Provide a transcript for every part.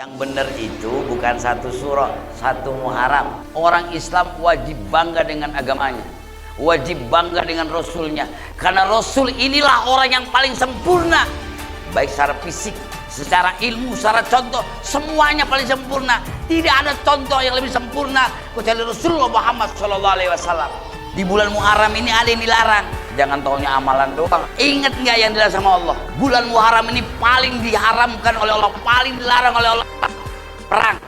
Yang benar itu bukan satu surah, satu Muharram. Orang Islam wajib bangga dengan agamanya, wajib bangga dengan Rasulnya. Karena Rasul inilah orang yang paling sempurna, baik secara fisik, secara ilmu, secara contoh, semuanya paling sempurna. Tidak ada contoh yang lebih sempurna kecuali Rasulullah Muhammad SAW. Di bulan Muharram ini ada yang dilarang. Jangan taunya amalan doang. Ingat nggak yang dilarang sama Allah? Bulan Muharram ini paling diharamkan oleh Allah, paling dilarang oleh Allah, perang.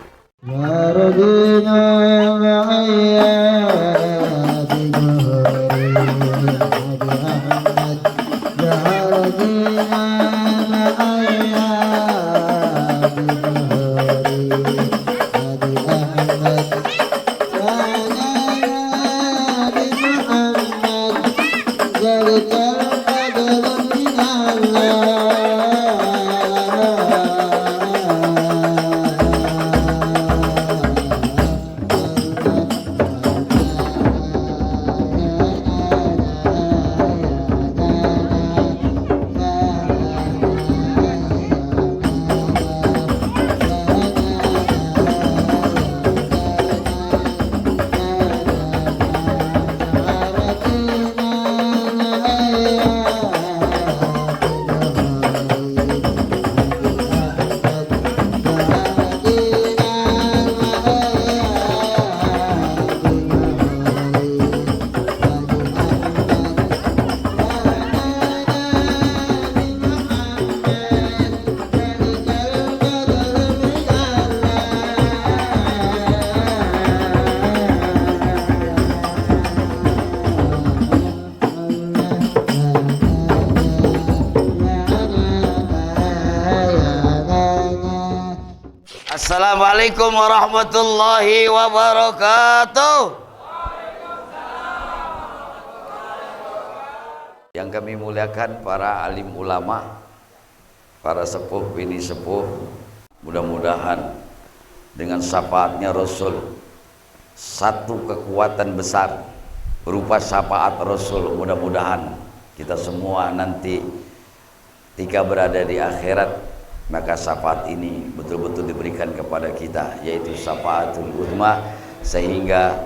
Assalamualaikum warahmatullahi wabarakatuh. Yang kami muliakan para alim ulama, para sepuh bini sepuh, mudah-mudahan dengan syafaatnya Rasul, satu kekuatan besar berupa syafaat Rasul, mudah-mudahan kita semua nanti ketika berada di akhirat, maka syafaat ini betul-betul diberikan kepada kita, yaitu syafaatul uzma, sehingga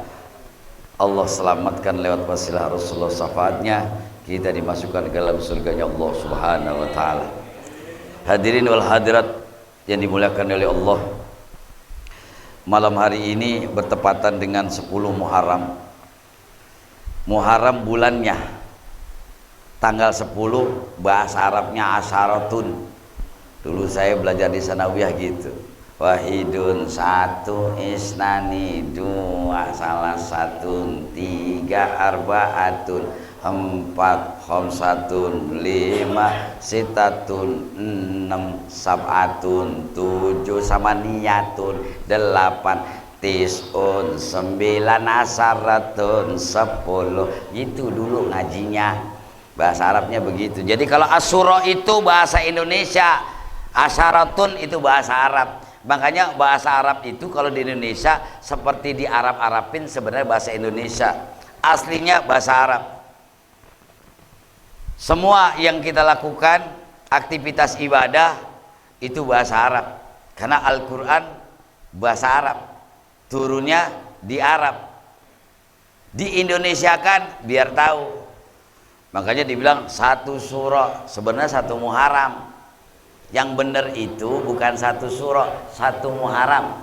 Allah selamatkan lewat wasilah Rasulullah syafaatnya, kita dimasukkan ke dalam surganya Allah Subhanahu wa taala. Hadirin wal hadirat yang dimuliakan oleh Allah, malam hari ini bertepatan dengan 10 Muharram. Muharram bulannya tanggal 10, bahasa Arabnya asharatun. Dulu saya belajar di sanawiyah gitu. Wahidun, satu, isnani, dua, salah satun, tiga, arbaatun, empat, khamsatun, lima, sitatun, enam, sab'atun, tujuh, samaniyatun, delapan, tis'un, sembilan, asaratun, 10. Itu dulu ngajinya. Bahasa Arabnya begitu. Jadi kalau asyura itu bahasa Indonesia, asyaratun itu bahasa Arab. Makanya bahasa Arab itu kalau di Indonesia seperti di Arab-Arabin, sebenarnya bahasa Indonesia, aslinya bahasa Arab. Semua yang kita lakukan, aktivitas ibadah itu bahasa Arab, karena Al-Quran bahasa Arab, turunnya di Arab. Di Indonesia kan biar tahu, makanya dibilang satu surah, sebenarnya satu Muharram. Yang benar itu bukan satu surah, satu Muharram.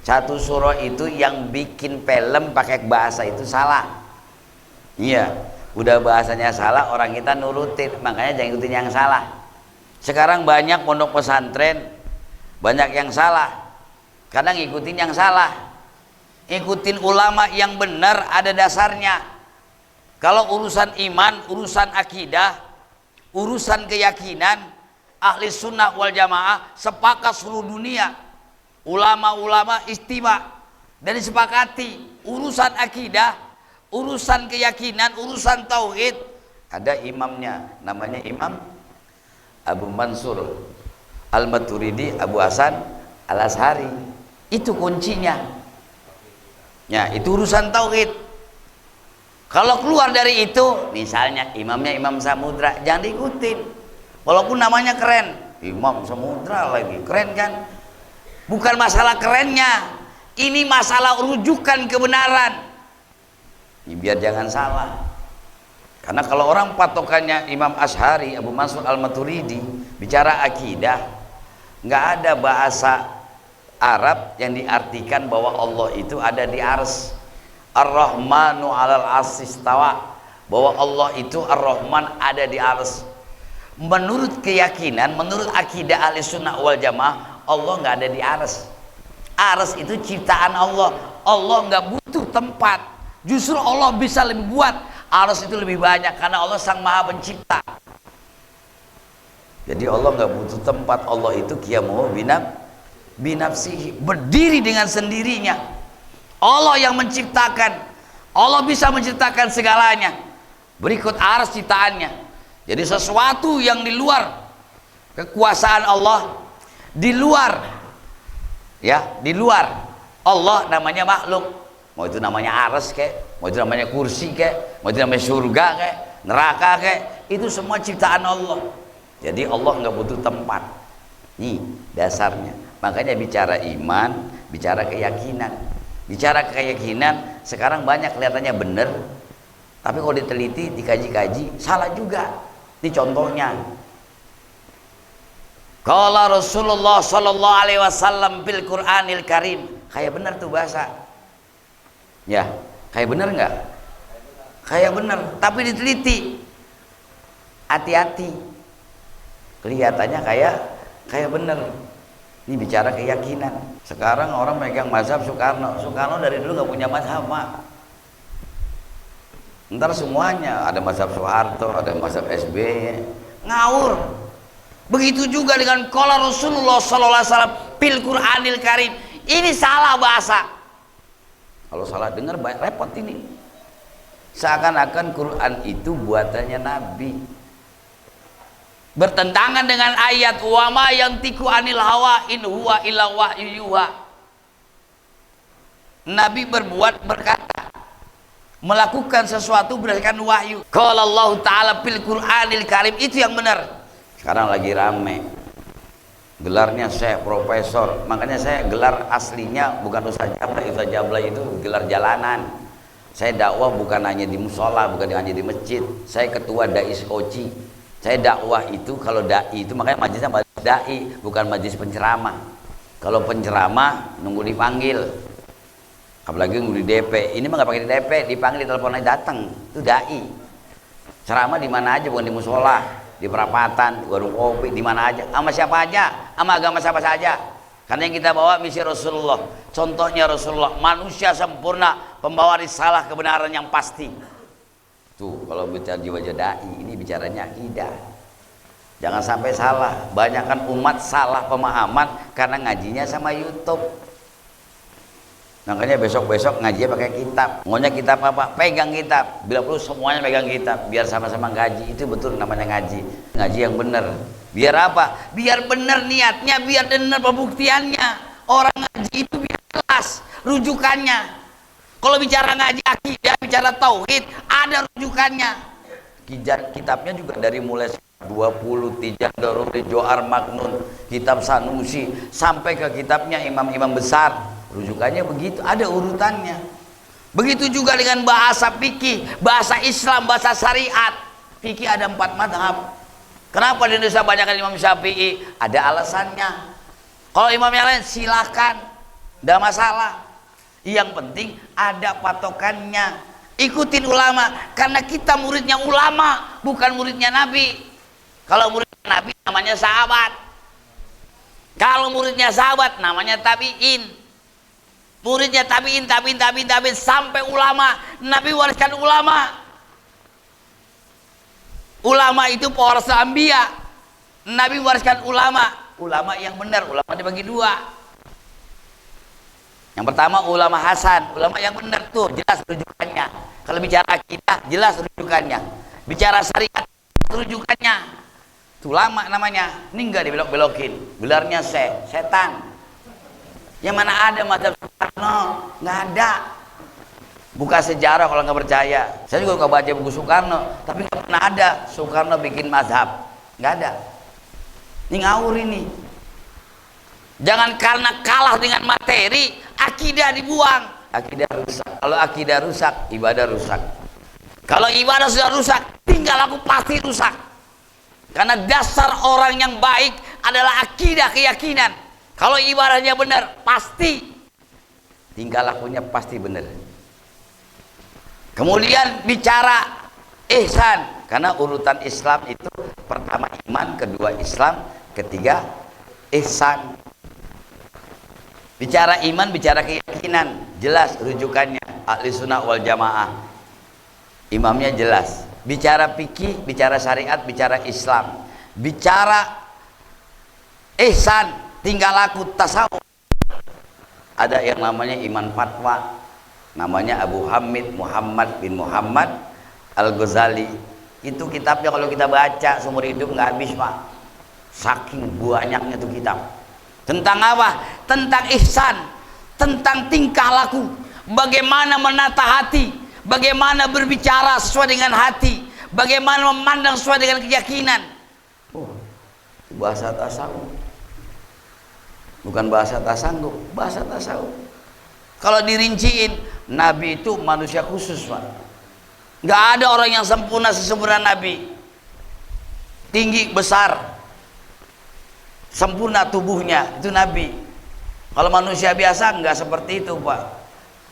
Satu surah itu yang bikin film pakai bahasa itu salah. Iya, udah bahasanya salah, orang kita nurutin, makanya jangan ikutin yang salah. Sekarang banyak pondok pesantren, banyak yang salah, kadang ngikutin yang salah. Ikutin ulama yang benar, ada dasarnya. Kalau urusan iman, urusan akidah, urusan keyakinan, ahli sunnah wal jamaah sepakat seluruh dunia, ulama-ulama istimewa dan disepakati urusan akidah, urusan keyakinan, urusan tauhid, ada imamnya, namanya Imam Abu Mansur Al-Maturidi Abu Hasan Al-Ashari. Itu kuncinya ya, itu urusan tauhid. Kalau keluar dari itu, misalnya imamnya Imam Samudra, jangan diikutin walaupun namanya keren. Imam Samudra lagi, keren kan? Bukan masalah kerennya, ini masalah rujukan kebenaran. Ini biar jangan salah. Karena kalau orang patokannya Imam Asy'ari, Abu Mansur Al-Maturidi bicara akidah, nggak ada bahasa Arab yang diartikan bahwa Allah itu ada di ars. Ar-Rahmanu 'alal 'arsy istawa, bahwa Allah itu Ar-Rahman ada di ars. Menurut keyakinan, menurut akidah Ahlussunnah wal Jamaah, Allah nggak ada di ars. Ars itu ciptaan Allah. Allah nggak butuh tempat. Justru Allah bisa lebih buat. Ars itu lebih banyak karena Allah Sang Maha Pencipta. Jadi Allah nggak butuh tempat. Allah itu qiyamuhu binafsihi, berdiri dengan sendirinya. Allah yang menciptakan. Allah bisa menciptakan segalanya. Berikut ars ciptaannya. Jadi sesuatu yang di luar kekuasaan Allah, di luar ya, di luar Allah namanya makhluk. Mau itu namanya ars kek, mau itu namanya kursi kek, mau itu namanya surga kek, neraka kek, itu semua ciptaan Allah. Jadi Allah nggak butuh tempat. Nih dasarnya. Makanya bicara iman, bicara keyakinan. Bicara keyakinan sekarang banyak kelihatannya benar, tapi kalau diteliti, dikaji-kaji, salah juga. Ini contohnya. Qala Rasulullah sallallahu alaihi wasallam fil Qur'anil Karim. Kayak benar tuh bahasa. Ya, kayak benar nggak? Kayak benar, tapi diteliti. Hati-hati. Kelihatannya kayak benar. Ini bicara keyakinan. Sekarang orang megang mazhab Soekarno. Soekarno dari dulu nggak punya mazhab, Pak. Ntar semuanya ada mazhab Soeharto, ada mazhab SBY, ngawur. Begitu juga dengan qala Rasulullah sallallahu alaihi wasallam fil Qur'anil Karim. Ini salah bahasa. Kalau salah dengar banyak repot ini. Seakan-akan Quran itu buatannya Nabi. Bertentangan dengan ayat wa ma yantiqu anil hawa in huwa illa wahyu yuha. Nabi berkata, melakukan sesuatu berdasarkan wahyu. Qala Allah Ta'ala fil Qur'anil Karim, itu yang benar. Sekarang lagi rame gelarnya Syekh Profesor. Makanya saya gelar aslinya bukan Ustaz Jablay. Ustaz Jablay itu gelar jalanan. Saya dakwah bukan hanya di musola, bukan hanya di masjid. Saya ketua Dai Oci. Saya dakwah itu, kalau dai itu makanya majelisnya majelis dai, bukan majelis penceramah. Kalau penceramah nunggu dipanggil. Apalagi nunggu di DP. Ini mah nggak pakai di DP, dipanggil, telepon aja datang. Itu dai. Ceramah di mana aja, bukan di musola, di perapatan, di warung kopi, di mana aja, sama siapa aja, sama agama siapa saja. Karena yang kita bawa misi Rasulullah. Contohnya Rasulullah, manusia sempurna, pembawa risalah kebenaran yang pasti. Tuh, kalau bicara di wajah dai, ini bicaranya akidah. Jangan sampai salah. Banyakkan umat salah pemahaman karena ngajinya sama YouTube. Makanya besok-besok ngaji pakai kitab. Maunya kitab apa? Pegang kitab. Bila perlu semuanya pegang kitab, biar sama-sama ngaji. Itu betul namanya ngaji. Ngaji yang benar. Biar apa? Biar benar niatnya, biar benar pembuktiannya. Orang ngaji itu biar jelas rujukannya. Kalau bicara ngaji akidah, bicara tauhid, ada rujukannya. Kitabnya juga dari mulai 20 Tijan Daruri, Johar Maknun, kitab Sanusi, sampai ke kitabnya imam-imam besar. Rujukannya begitu, ada urutannya. Begitu juga dengan bahasa fikih, bahasa Islam, bahasa syariat. Fikih ada 4 madhab. Kenapa di Indonesia banyak Imam Syafi'i? Ada alasannya. Kalau imam yang lain silakan, tidak masalah. Yang penting ada patokannya. Ikutin ulama, karena kita muridnya ulama, bukan muridnya Nabi. Kalau muridnya Nabi namanya sahabat. Kalau muridnya sahabat namanya tabi'in. Muridnya tabi'in sampai ulama. Nabi wariskan ulama. Ulama itu pewaris anbiya. Nabi wariskan ulama. Ulama yang benar, ulama dibagi 2. Yang pertama ulama hasan, ulama yang benar tuh jelas rujukannya. Kalau bicara akidah jelas rujukannya. Bicara syariat rujukannya. Itu ulama namanya. Ini enggak dibelok-belokin. Gelarnya setan. Yang mana ada mazhab Soekarno? Nggak ada. Buka sejarah kalau nggak percaya. Saya juga nggak baca buku Soekarno, tapi nggak pernah ada Soekarno bikin mazhab. Nggak ada. Ini ngawur ini. Jangan karena kalah dengan materi, akidah dibuang. Akidah rusak. Kalau akidah rusak, ibadah rusak. Kalau ibadah sudah rusak, tinggal aku pasti rusak. Karena dasar orang yang baik adalah akidah, keyakinan. Kalau ibadahnya benar, pasti tingkah lakunya pasti benar. Kemudian bicara ihsan, karena urutan Islam itu pertama iman, kedua Islam, ketiga ihsan. Bicara iman, bicara keyakinan, jelas rujukannya ahli sunnah wal jamaah, imamnya jelas. Bicara fikih, bicara syariat, bicara Islam. Bicara ihsan, tinggal laku tasawuf, ada yang namanya iman fatwa, namanya Abu Hamid Muhammad bin Muhammad Al-Ghazali. Itu kitabnya kalau kita baca seumur hidup nggak habis Pak, saking banyaknya itu kitab. Tentang apa? Tentang ihsan, tentang tingkah laku, bagaimana menata hati, bagaimana berbicara sesuai dengan hati, bagaimana memandang sesuai dengan keyakinan. Oh, bahasa tasawuf, bukan bahasa tasanggup, bahasa tasawuf. Kalau dirinciin, Nabi itu manusia khusus Pak. Nggak ada orang yang sempurna sesempurna Nabi. Tinggi, besar, sempurna tubuhnya, itu Nabi. Kalau manusia biasa nggak seperti itu Pak.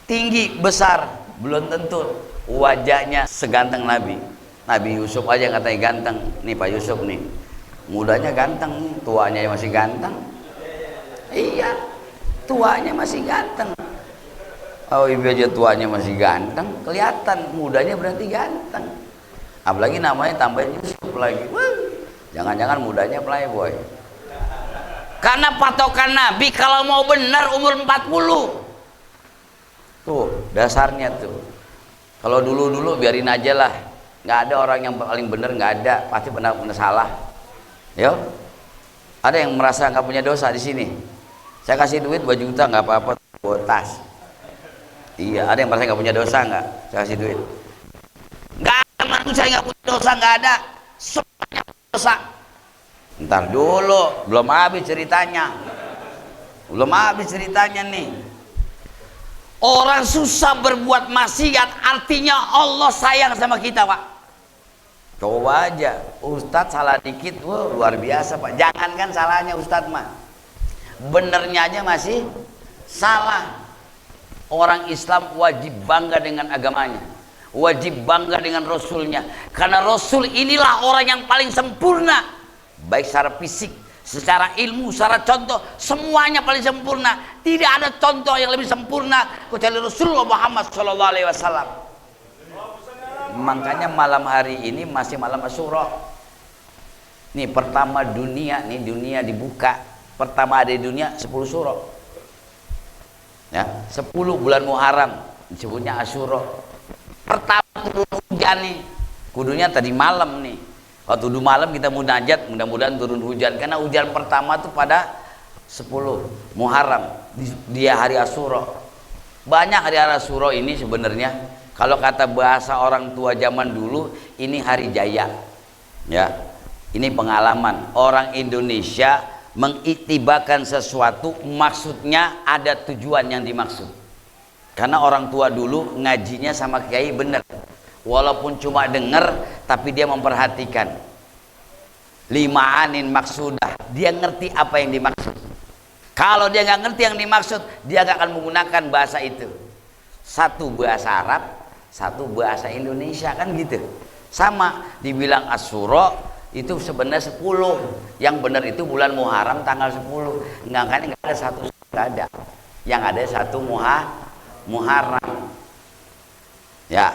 Tinggi, besar, belum tentu wajahnya seganteng Nabi. Nabi Yusuf aja katanya ganteng. Nih Pak Yusuf nih, mudanya ganteng nih, tuanya masih ganteng. Iya, tuanya masih ganteng. Oh ibu aja tuanya masih ganteng, kelihatan mudanya berarti ganteng. Apalagi namanya tambahin Yusuf lagi. Jangan-jangan mudanya playboy. Karena patokan Nabi kalau mau benar umur 40. Tuh dasarnya tuh. Kalau dulu-dulu biarin aja lah, nggak ada orang yang paling benar, nggak ada, pasti pernah salah. Yo, ada yang merasa nggak punya dosa di sini. Saya kasih duit 2 juta nggak apa-apa, botas. Iya, ada yang merasa nggak punya dosa nggak? Saya kasih duit. Nggak ada manusia nggak punya dosa, nggak ada. Semuanya dosa. Ntar dulu, belum habis ceritanya. Belum habis ceritanya nih. Orang susah berbuat maksiat, artinya Allah sayang sama kita Pak. Coba aja, Ustadz salah dikit, wah luar biasa Pak. Jangankan salahnya Ustadz mah, benernya aja masih salah. Orang Islam wajib bangga dengan agamanya, wajib bangga dengan Rasulnya. Karena Rasul inilah orang yang paling sempurna, baik secara fisik, secara ilmu, secara contoh, semuanya paling sempurna. Tidak ada contoh yang lebih sempurna kecuali Rasulullah Muhammad SAW. Makanya malam hari ini masih malam Asyura. Nih pertama dunia, nih dunia dibuka. Pertama ada di dunia 10 Syura. Ya, 10 bulan Muharram disebutnya Asyura. Pertama turun hujan nih. Kudunya tadi malam nih. Waktu dulu malam kita munajat, mudah-mudahan turun hujan. Karena hujan pertama tuh pada 10 Muharram, dia hari Asyura. Banyak hari Asyura ini sebenarnya, kalau kata bahasa orang tua zaman dulu, ini hari jaya. Ya, ini pengalaman orang Indonesia mengiktibakan sesuatu, maksudnya ada tujuan yang dimaksud. Karena orang tua dulu ngajinya sama kiai bener, walaupun cuma dengar, tapi dia memperhatikan. Limaanin maksudah, dia ngerti apa yang dimaksud. Kalau dia nggak ngerti yang dimaksud, dia nggak akan menggunakan bahasa itu. Satu bahasa Arab, satu bahasa Indonesia, kan gitu. Sama, dibilang Asyura itu sebenarnya 10. Yang benar itu bulan Muharram tanggal 10. Nggak ada satu, nggak ada. Yang ada satu Muharram. Ya,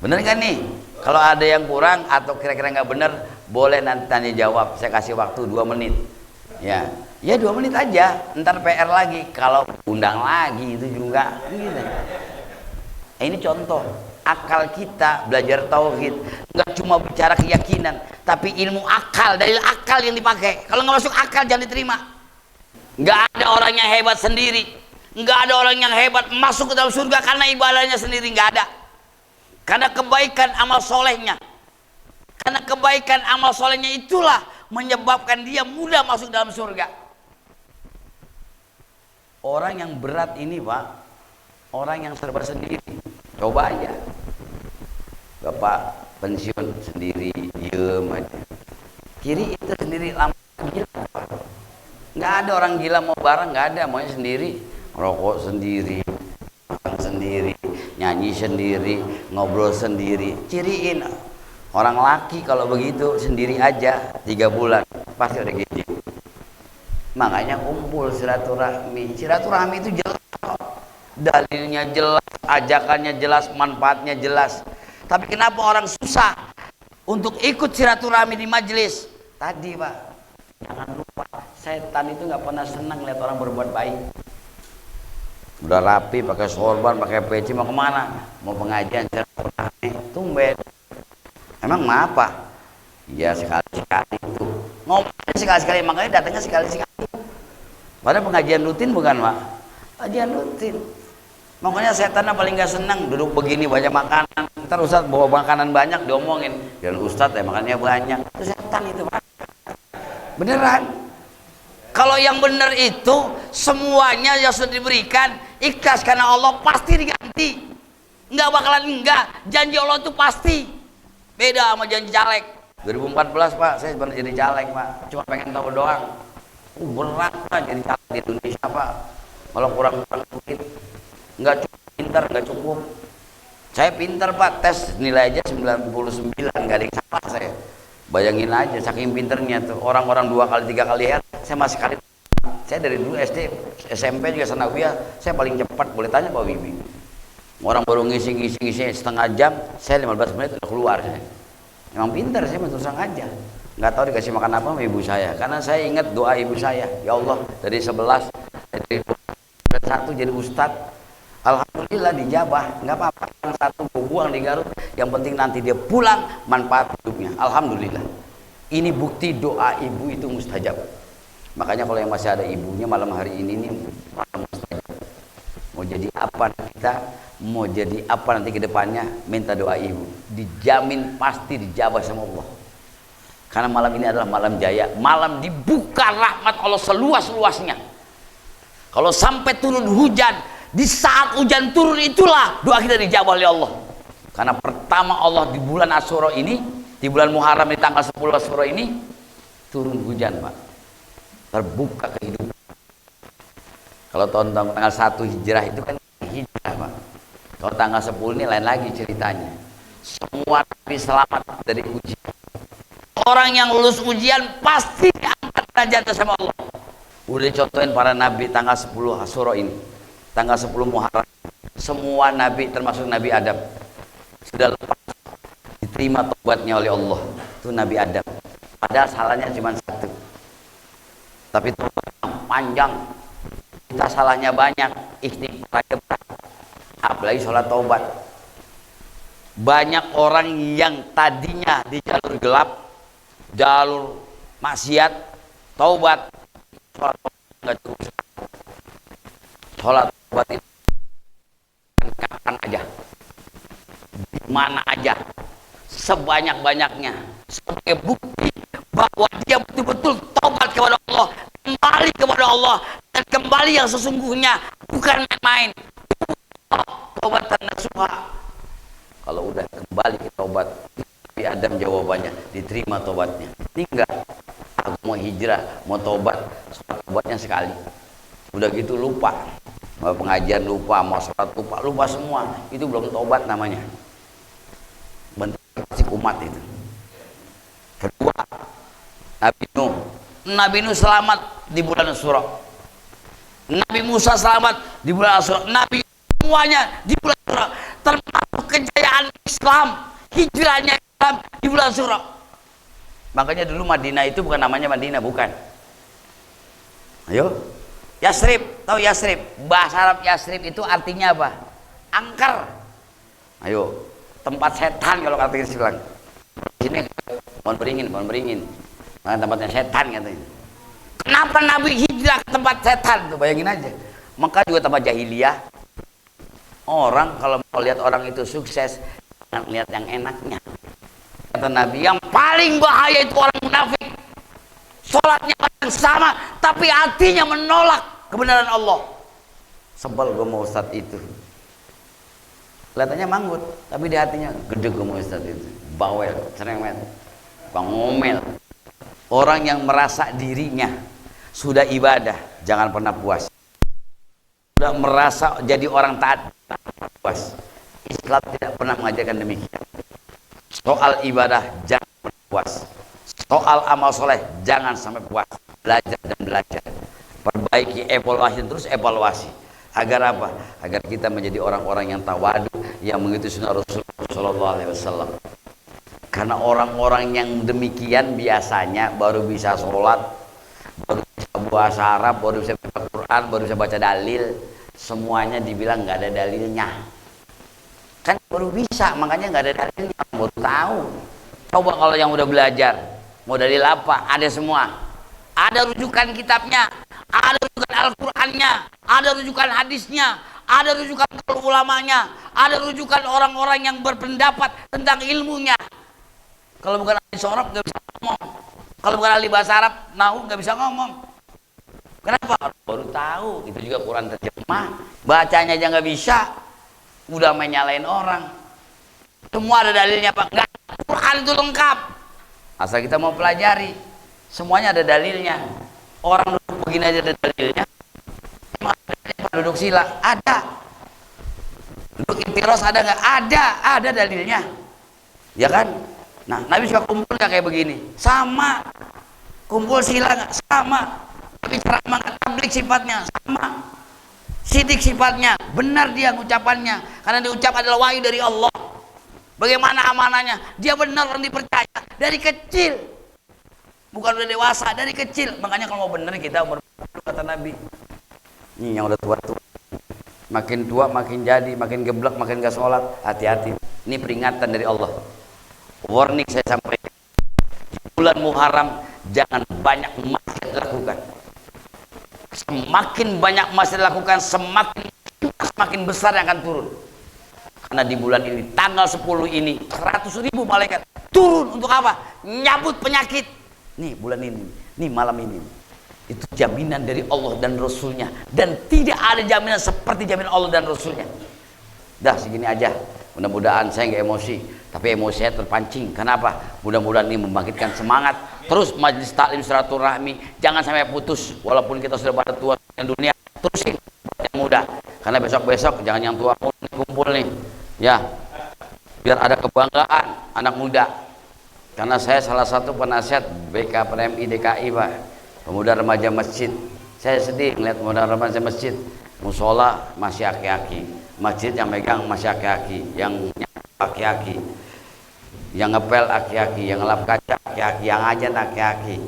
bener kan nih? Kalau ada yang kurang atau kira-kira nggak bener, boleh nanti tanya jawab. Saya kasih waktu 2 menit. Ya, 2 menit aja. Ntar PR lagi. Kalau undang lagi itu juga. Gitu. Ini contoh. Akal kita belajar tauhid nggak cuma bicara keyakinan, tapi ilmu akal, dalil akal yang dipakai. Kalau nggak masuk akal jangan diterima. Nggak ada orang yang hebat sendiri, nggak ada orang yang hebat masuk ke dalam surga karena ibadahnya sendiri, nggak ada. Karena kebaikan amal solehnya, karena kebaikan amal solehnya itulah menyebabkan dia mudah masuk dalam surga. Orang yang berat ini Pak, orang yang serba sendiri. Coba aja Bapak pensiun sendiri, diem aja. Kiri itu sendiri lama gila Pak. Nggak ada orang gila mau bareng, nggak ada, maunya sendiri. Rokok sendiri, makan sendiri, nyanyi sendiri, ngobrol sendiri. Ciriin orang laki kalau begitu sendiri aja 3 bulan pasti udah gitu. Makanya kumpul silaturahmi. Silaturahmi itu jelas, dalilnya jelas, ajakannya jelas, manfaatnya jelas. Tapi kenapa orang susah untuk ikut silaturahmi di majelis? Tadi Pak, jangan lupa setan itu nggak pernah senang lihat orang berbuat baik. Udah rapi, pakai sorban, pakai peci, mau kemana? Mau pengajian silaturahmi, tumben. Emang mau apa? Ya sekali-sekali itu. Ngomongnya sekali-sekali, makanya datangnya sekali-sekali. Padahal pengajian rutin bukan Pak? Pengajian rutin. Makanya setan paling gak senang duduk begini banyak makanan. Ntar Ustadz bawa makanan banyak diomongin. Dan Ustadz ya makannya banyak. Itu setan itu Pak. Beneran. Kalau yang bener itu semuanya yang sudah diberikan ikhlas karena Allah pasti diganti. Nggak bakalan enggak. Janji Allah itu pasti. Beda sama janji caleg. 2014 Pak, saya sebenarnya jadi caleg Pak. Cuma pengen tahu doang. Berat Pak jadi caleg di Indonesia Pak. Kalau kurang duit, nggak cukup pintar, nggak cukup. Saya pintar Pak, tes nilai aja 99, nggak ada yang salah saya. Bayangin aja, saking pinternya tuh. Orang-orang 2 kali 3 kali head, saya masih kali. Saya dari dulu SD, SMP juga sanawiyah, saya paling cepat. Boleh tanya Pak Wibi. Orang baru ngisi setengah jam, saya 15 menit udah keluar. Emang pintar saya terus aja. Nggak tahu dikasih makan apa sama ibu saya. Karena saya ingat doa ibu saya. Ya Allah, dari 11, dari 1 jadi ustadz. Alhamdulillah dijabah. Nggak apa-apa. Yang 1 buang di Garut. Yang penting nanti dia pulang manfaat hidupnya. Alhamdulillah. Ini bukti doa ibu itu mustajab. Makanya kalau yang masih ada ibunya malam hari ini nih mustajab. Mau jadi apa kita? Mau jadi apa nanti ke depannya, minta doa ibu, dijamin pasti dijabah sama Allah. Karena malam ini adalah malam jaya, malam dibuka rahmat Allah seluas-luasnya. Kalau sampai turun hujan, di saat hujan turun itulah doa kita dijabah oleh Allah. Karena pertama Allah di bulan Asyura ini, di bulan Muharram di tanggal 10 Asyura ini turun hujan Pak, terbuka kehidupan. Kalau tanggal 1 hijrah itu kan hijrah Pak. Kalau tanggal 10 ini lain lagi ceritanya. Semua nabi selamat dari ujian. Orang yang lulus ujian pasti diangkat derajatnya sama Allah. Udah contohin para nabi tanggal 10 Asyura ini, tanggal 10 Muharram. Semua nabi termasuk Nabi Adam sudah lepas, diterima tobatnya oleh Allah. Itu Nabi Adam. Padahal salahnya cuma 1. Tapi tobatnya panjang. Kita salahnya banyak, istighfar aja berat. Apalagi sholat taubat. Banyak orang yang tadinya di jalur gelap, jalur maksiat, taubat, sholat taubat nggak cukup. Sholat taubat itu kapan aja, di mana aja, sebanyak-banyaknya, sebagai bukti bahwa dia betul-betul taubat kepada Allah, kembali kepada Allah, dan kembali yang sesungguhnya, bukan main-main. Taubatan nasuha. Kalau udah kembali ke taubat, Nabi Adam jawabannya diterima taubatnya. Ini enggak, aku mau hijrah, mau taubat, taubatnya sekali. Udah gitu lupa, mau pengajian lupa, mau sholat lupa semua. Itu belum taubat namanya. Bentuk si umat itu. Kedua, Nabi Nuh selamat di bulan Asyura. Nabi Musa selamat di bulan Asyura. Nabi semuanya di bulan Asyura, termasuk kejayaan Islam, hijrahnya Islam di bulan Asyura. Makanya dulu Madinah itu bukan namanya Madinah, bukan. Ayo, Yasrib, tahu Yasrib? Bahasa Arab Yasrib itu artinya apa? Angker. Ayo, tempat setan kalau kata Islam. Sini, mohon beringin. Nah, tempatnya setan katanya. Kenapa Nabi hijrah ke tempat setan? Tuh bayangin aja. Maka juga tempat jahiliyah. Orang kalau mau lihat orang itu sukses, jangan lihat yang enaknya. Kata Nabi, yang paling bahaya itu orang munafik. sholatnya yang sama, tapi hatinya menolak kebenaran Allah. Sebel gue mau ustadz itu. Kelihatannya manggut, tapi di hatinya gede gue mau ustadz itu. Bawel, cerewet, ngomel. Orang yang merasa dirinya sudah ibadah, jangan pernah puas. Sudah merasa jadi orang taat, puas. Islam tidak pernah mengajarkan demikian. Soal ibadah jangan pernah puas. Soal amal soleh jangan sampai puas. Belajar dan belajar. Perbaiki, evaluasi, terus evaluasi. Agar apa? Agar kita menjadi orang-orang yang tawadu, yang mengikuti sunnah Rasulullah SAW. Karena orang-orang yang demikian biasanya baru bisa sholat, baru bisa bahasa Arab, baru bisa baca Quran, baru bisa baca dalil. Semuanya dibilang nggak ada dalilnya. Kan baru bisa, makanya nggak ada dalilnya, baru tahu. Coba kalau yang udah belajar, mau dalil apa? Ada semua. Ada rujukan kitabnya, ada rujukan Al-Qur'annya, ada rujukan hadisnya, ada rujukan ulamanya, ada rujukan orang-orang yang berpendapat tentang ilmunya. Kalau bukan ahli sorab nggak bisa ngomong. Kalau bukan ahli bahasa Arab, nahu nggak bisa ngomong. Kenapa? Baru tahu. Itu juga Quran terjemah. Bacanya aja nggak bisa, udah menyalain orang. Semua ada dalilnya Pak. Nggak, Quran itu lengkap. Asal kita mau pelajari, semuanya ada dalilnya. Orang duduk begini aja ada dalilnya. Duduk sila ada. Duduk intiros ada nggak? Ada dalilnya. Ya kan? Nah, Nabi suka kumpul nggak kayak begini? Sama. Kumpul sila nggak? Sama. Tapi cara mengatakan sifatnya sama. Sidik sifatnya, benar dia ucapannya. Karena diucap adalah wahyu dari Allah. Bagaimana amanahnya? Dia benar orang dipercaya dari kecil. Bukan udah dewasa, dari kecil. Makanya kalau mau benar kita umur, kata Nabi. Ini yang udah tua-tua. Makin tua makin jadi, makin geblek, makin gak sholat. Hati-hati. Ini peringatan dari Allah. Warning saya sampaikan. Di bulan Muharram jangan banyak maksiat lakukan. Semakin banyak maksiat lakukan, semakin besar yang akan turun. Karena di bulan ini, tanggal 10 ini, 100.000 malaikat turun untuk apa? Nyabut penyakit. Nih bulan ini, nih malam ini. Itu jaminan dari Allah dan Rasulnya. Dan tidak ada jaminan seperti jaminan Allah dan Rasulnya. Dah segini aja. Mudah-mudahan saya nggak emosi, tapi emosi saya terpancing. Kenapa? Mudah-mudahan ini membangkitkan semangat. Terus majelis taklim silaturahmi jangan sampai putus. Walaupun kita sudah pada tua yang dunia, terusin yang muda. Karena besok-besok jangan yang tua kumpul nih. Ya, biar ada kebanggaan anak muda. Karena saya salah satu penasihat BKPMI DKI Pak, pemuda remaja masjid. Saya sedih melihat pemuda remaja masjid. Musola masih aki-aki. Masjid yang megang masih aki-aki, yang aki-aki, yang ngepel aki-aki, yang ngelap kaca aki-aki, yang ajan aki-aki.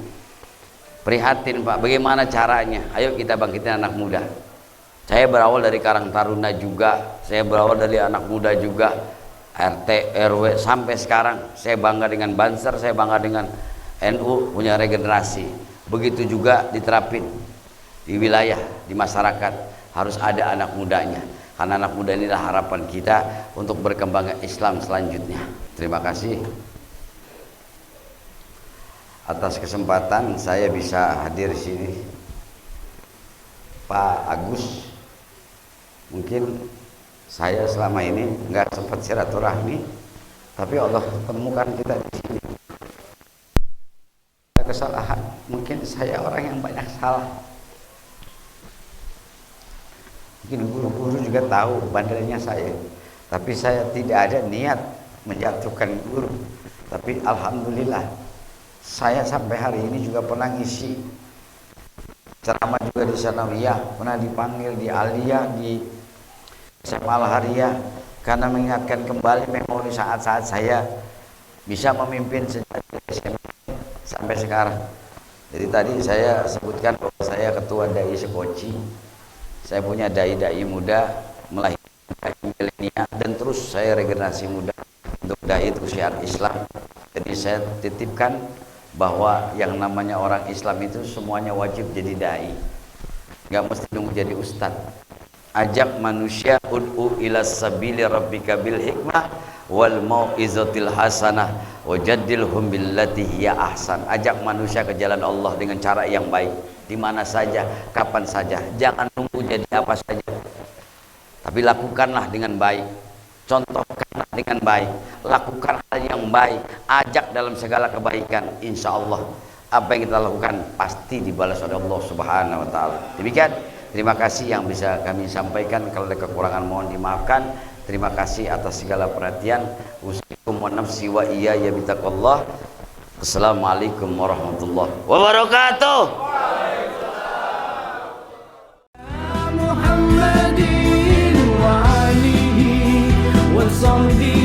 Prihatin Pak, bagaimana caranya? Ayo kita bangkitin anak muda. Saya berawal dari Karang Taruna juga, saya berawal dari anak muda juga, RT, RW, sampai sekarang saya bangga dengan Banser, saya bangga dengan NU punya regenerasi. Begitu juga diterapin di wilayah, di masyarakat, harus ada anak mudanya. Karena anak muda inilah harapan kita untuk berkembangnya Islam selanjutnya. Terima kasih atas kesempatan saya bisa hadir di sini. Pak Agus, mungkin saya selama ini nggak sempat silaturahmi, tapi Allah temukan kita di sini. Kesalahan, mungkin saya orang yang banyak salah. Mungkin guru-guru juga tahu bandelnya saya, tapi saya tidak ada niat menjatuhkan guru. Tapi alhamdulillah saya sampai hari ini juga pernah ngisi ceramah juga di Sanawiyah, pernah dipanggil di Aliyah, di SMA Al-Hariyah, karena mengingatkan kembali memori saat-saat saya bisa memimpin sejak SMA sampai sekarang. Jadi tadi saya sebutkan bahwa saya ketua Dai Sekoci. Saya punya dai-dai muda, melahirkan milenial, dan terus saya regenerasi muda untuk dai itu syiar Islam. Jadi saya titipkan bahwa yang namanya orang Islam itu semuanya wajib jadi dai, nggak mesti nunggu jadi ustadz. ajak manusia ud'u ila sabili rabbika bil hikmah wal mau'izatil hasanah wajadilhum billati hiya ahsan. Ajak manusia ke jalan Allah dengan cara yang baik, di mana saja, kapan saja. Jangan nunggu jadi apa saja, tapi lakukanlah dengan baik, contohkanlah dengan baik, lakukan hal yang baik, ajak dalam segala kebaikan. Insya Allah apa yang kita lakukan pasti dibalas oleh Allah Subhanahu wa taala. Demikian, terima kasih yang bisa kami sampaikan. Kalau ada kekurangan mohon dimaafkan. Terima kasih atas segala perhatian. Usikum wa nafsi wa iyaya bitaqwallah. Assalamualaikum warahmatullahi wabarakatuh. Muhammadin wa alihi wa sahbihi